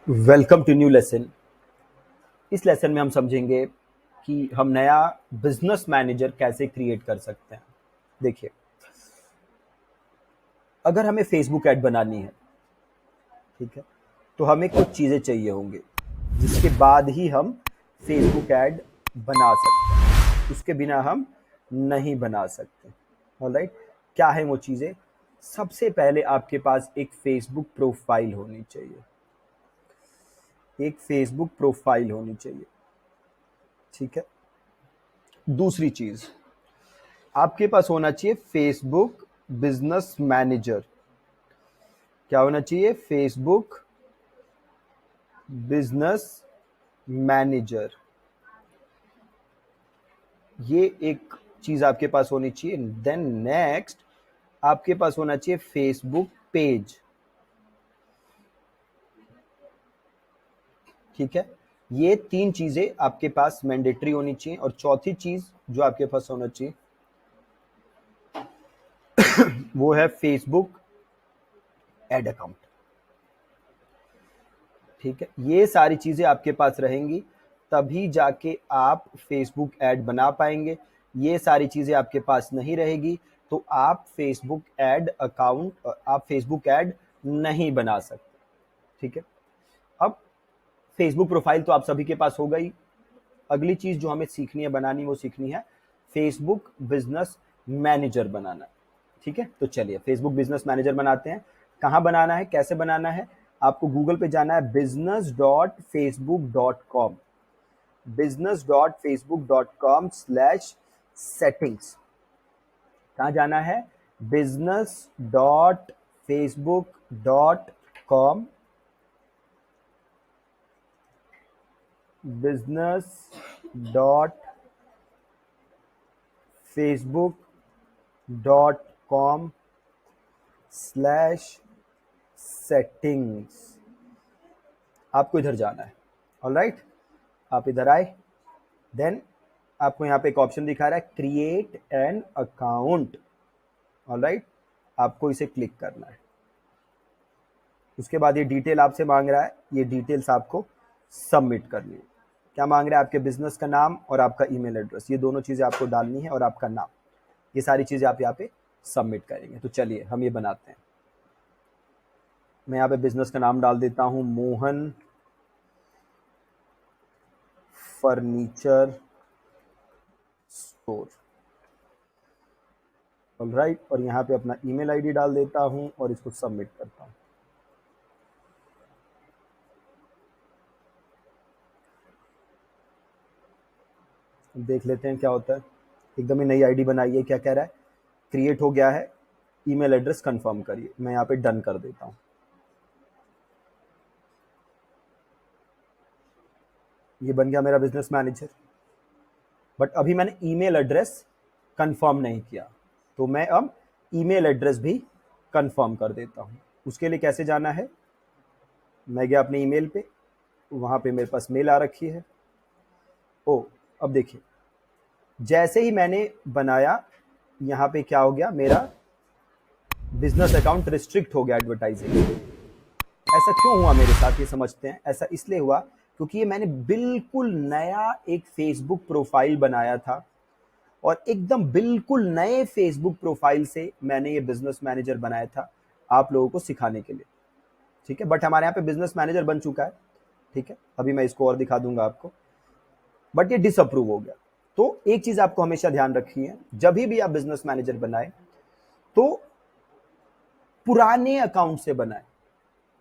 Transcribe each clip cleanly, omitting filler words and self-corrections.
Welcome to new lesson. इस lesson में हम समझेंगे कि हम नया बिजनेस मैनेजर कैसे क्रिएट कर सकते हैं। देखिए, अगर हमें फेसबुक ऐड बनानी है, ठीक है, तो हमें कुछ चीज़ें चाहिए होंगी जिसके बाद ही हम फेसबुक ऐड बना सकते हैं। उसके बिना हम नहीं बना सकते। ऑलराइट, क्या है वो चीज़ें? सबसे पहले आपके पास एक फेसबुक प्रोफाइल होनी चाहिए। एक फेसबुक प्रोफाइल होनी चाहिए, ठीक है। दूसरी चीज़, आपके पास होना चाहिए फेसबुक बिजनेस मैनेजर। क्या होना चाहिए? Facebook business manager. ये एक चीज आपके पास होनी चाहिए। देन नेक्स्ट, आपके पास होना चाहिए फेसबुक पेज। ठीक है, ये तीन चीजें आपके पास मैंडेटरी होनी चाहिए। और चौथी चीज जो आपके पास होना चाहिए वो है फेसबुक एड अकाउंट। ठीक है, ये सारी चीजें आपके पास रहेंगी तभी जाके आप फेसबुक ऐड बना पाएंगे। ये सारी चीजें आपके पास नहीं रहेगी तो आप फेसबुक ऐड नहीं बना सकते। ठीक है, अब फेसबुक प्रोफाइल तो आप सभी के पास होगा ही। अगली चीज जो हमें सीखनी है, बनानी, वो सीखनी है फेसबुक बिजनेस मैनेजर बनाना। ठीक है, तो चलिए फेसबुक बिजनेस मैनेजर बनाते हैं। कहाँ बनाना है, कैसे बनाना है? आपको गूगल पे जाना है business.facebook.com, business.facebook.com/settings। कहाँ जाना है? business.facebook.com, business.facebook.com/settings। आपको इधर जाना है। ऑलराइट, आप इधर आए। देन आपको यहाँ पे एक ऑप्शन दिखा रहा है क्रिएट एन अकाउंट। ऑलराइट, आपको इसे क्लिक करना है। उसके बाद ये डिटेल आपसे मांग रहा है, ये डिटेल्स आपको सबमिट करनी है। क्या मांग रहा है? आपके बिजनेस का नाम और आपका ईमेल एड्रेस, ये दोनों चीज़ें आपको डालनी है, और आपका नाम। ये सारी चीज़ें आप यहाँ पे सबमिट करेंगे। तो चलिए हम ये बनाते हैं। मैं यहाँ पे बिजनेस का नाम डाल देता हूँ, मोहन फर्नीचर स्टोर। ऑलराइट, और यहाँ पे अपना ईमेल आईडी डाल देता हूँ और इसको सबमिट करता हूँ। देख लेते हैं क्या होता है। एकदम ही नई आईडी बनाइए। क्या कह रहा है? क्रिएट हो गया है, ईमेल एड्रेस कंफर्म करिए। मैं यहाँ पे डन कर देता हूँ। ये बन गया मेरा बिजनेस मैनेजर। बट अभी मैंने ईमेल एड्रेस कंफर्म नहीं किया, तो मैं अब ईमेल एड्रेस भी कंफर्म कर देता हूँ। उसके लिए कैसे जाना है? मैं गया अपने ईमेल पे, वहाँ पे मेरे पास मेल आ रखी है। ओ, अब देखिए, जैसे ही मैंने बनाया, यहाँ पे क्या हो गया? मेरा बिजनेस अकाउंट रिस्ट्रिक्ट हो गया एडवर्टाइजिंग। ऐसा क्यों हुआ मेरे साथ, ये समझते हैं। ऐसा इसलिए हुआ क्योंकि ये मैंने बिल्कुल नया एक फेसबुक प्रोफाइल बनाया था, और एकदम बिल्कुल नए फेसबुक प्रोफाइल से मैंने ये बिजनेस मैनेजर बनाया था आप लोगों को सिखाने के लिए। ठीक है, बट हमारे यहाँ पे बिजनेस मैनेजर बन चुका है। ठीक है, अभी मैं इसको और दिखा दूंगा आपको। बट ये डिसअप्रूव हो गया। तो एक चीज आपको हमेशा ध्यान रखनी है, जब भी आप बिजनेस मैनेजर बनाए तो पुराने अकाउंट से बनाए।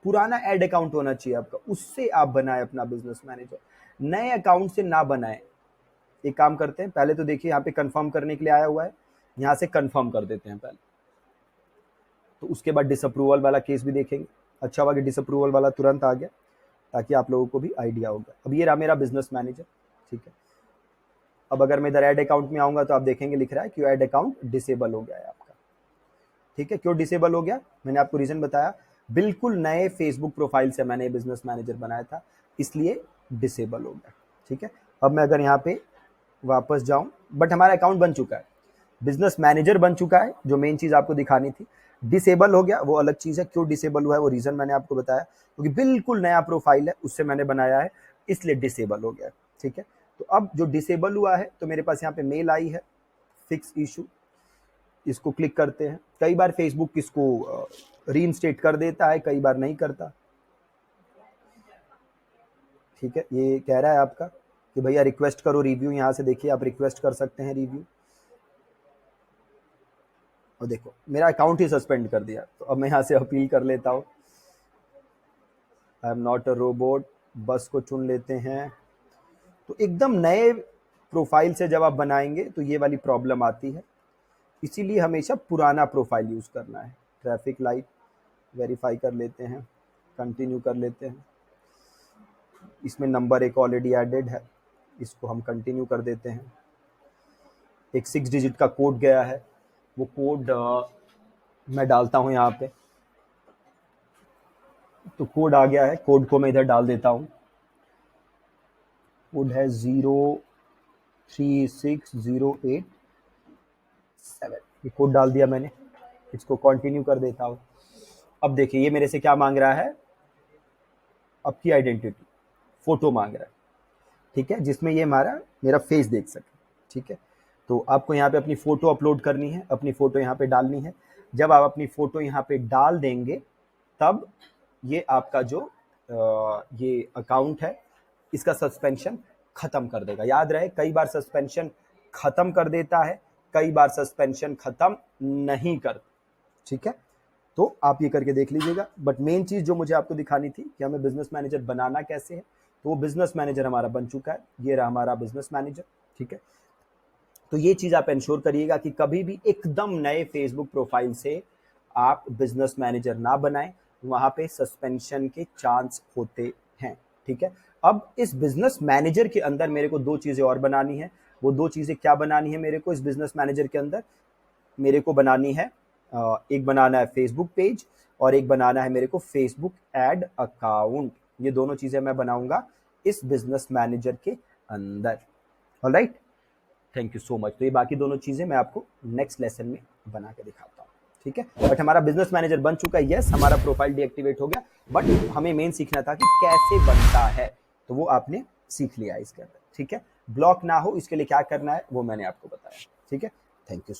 पुराना एड अकाउंट होना चाहिए आपका, उससे आप बनाए अपना बिजनेस मैनेजर। नए अकाउंट से ना बनाए। एक काम करते हैं, पहले तो देखिए यहाँ पे कंफर्म करने के लिए आया हुआ है, यहाँ से कंफर्म कर देते हैं पहले। तो उसके बाद डिसअप्रूवल वाला केस भी देखेंगे। अच्छा हुआ कि डिसअप्रूवल वाला तुरंत आ गया, ताकि आप लोगों को भी आइडिया होगा। अब ये रहा मेरा बिजनेस मैनेजर। ठीक है, अब अगर मैं इधर ऐड अकाउंट में आऊंगा तो आप देखेंगे लिख रहा है कि ऐड अकाउंट डिसेबल हो गया है आपका। ठीक है, क्यों डिसेबल हो गया? मैंने आपको रीजन बताया। बिल्कुल नए फेसबुक प्रोफाइल से मैंने बिजनेस मैनेजर बनाया था, इसलिए डिसेबल हो गया। ठीक है, अब मैं अगर यहाँ पे वापस जाऊं, बट हमारा अकाउंट बन चुका है, बिजनेस मैनेजर बन चुका है, जो मेन चीज आपको दिखानी थी। डिसेबल हो गया वो अलग चीज़ है, क्यों डिसेबल हुआ है वो रीज़न मैंने आपको बताया, क्योंकि बिल्कुल नया प्रोफाइल है, उससे मैंने बनाया है, इसलिए डिसेबल हो गया। ठीक है, तो अब जो डिसेबल हुआ है तो मेरे पास यहाँ पे मेल आई है, फिक्स इशू, इसको क्लिक करते हैं। कई बार फेसबुक इसको रीइंस्टेट कर देता है, कई बार नहीं करता। ठीक है, ये कह रहा है आपका कि भैया रिक्वेस्ट करो रिव्यू, यहाँ से देखिए आप रिक्वेस्ट कर सकते हैं रिव्यू, और देखो मेरा अकाउंट ही सस्पेंड कर दिया। तो अब मैं यहाँ से अपील कर लेता हूँ, I am not a robot, बस को चुन लेते हैं। तो एकदम नए प्रोफाइल से जब आप बनाएंगे तो ये वाली प्रॉब्लम आती है, इसीलिए हमेशा पुराना प्रोफाइल यूज़ करना है। ट्रैफिक लाइट वेरीफाई कर लेते हैं, कंटिन्यू कर लेते हैं। इसमें नंबर एक ऑलरेडी एडेड है, इसको हम कंटिन्यू कर देते हैं। एक 6 डिजिट का कोड गया है, वो कोड मैं डालता हूँ यहाँ पे। तो कोड आ गया है, कोड को मैं इधर डाल देता हूँ। कोड है 036087, ये कोड डाल दिया मैंने, इसको कंटिन्यू कर देता हूँ। अब देखिए ये मेरे से क्या मांग रहा है, आपकी आइडेंटिटी, फोटो मांग रहा है। ठीक है, जिसमें ये मेरा फेस देख सके। ठीक है, तो आपको यहाँ पे अपनी फ़ोटो अपलोड करनी है, अपनी फ़ोटो यहाँ पे डालनी है। जब आप अपनी फ़ोटो यहाँ पे डाल देंगे तब ये आपका जो ये अकाउंट है इसका सस्पेंशन ख़त्म कर देगा। याद रहे, कई बार सस्पेंशन ख़त्म कर देता है, कई बार सस्पेंशन ख़त्म नहीं कर। ठीक है, तो आप ये करके देख लीजिएगा। बट मेन चीज़ जो मुझे आपको दिखानी थी कि हमें बिजनेस मैनेजर बनाना कैसे है, तो वो बिजनेस मैनेजर हमारा बन चुका है, ये रहा हमारा बिजनेस मैनेजर। ठीक है, तो ये चीज़ आप इंश्योर करिएगा कि कभी भी एकदम नए फेसबुक प्रोफाइल से आप बिजनेस मैनेजर ना बनाएं, वहां पे सस्पेंशन के चांस होते हैं। ठीक है, अब इस बिजनेस मैनेजर के अंदर मेरे को दो चीज़ें और बनानी है। वो दो चीज़ें क्या बनानी है मेरे को इस बिजनेस मैनेजर के अंदर? मेरे को बनानी है, एक बनाना है फेसबुक पेज और एक बनाना है मेरे को फेसबुक एड अकाउंट। ये दोनों चीज़ें मैं बनाऊंगा इस बिजनेस मैनेजर के अंदर। Alright, thank you so much. तो ये बाकी दोनों चीज़ें मैं आपको नेक्स्ट लेसन में बना के दिखाता हूँ। ठीक है, बट हमारा बिजनेस मैनेजर बन चुका है, यस हमारा प्रोफाइल डीएक्टिवेट हो गया, बट हमें मेन सीखना था कि कैसे बनता है, तो वो आपने सीख लिया इसके अंदर। ठीक है, ब्लॉक ना हो इसके लिए क्या करना है वो मैंने आपको बताया। ठीक है, थैंक यू।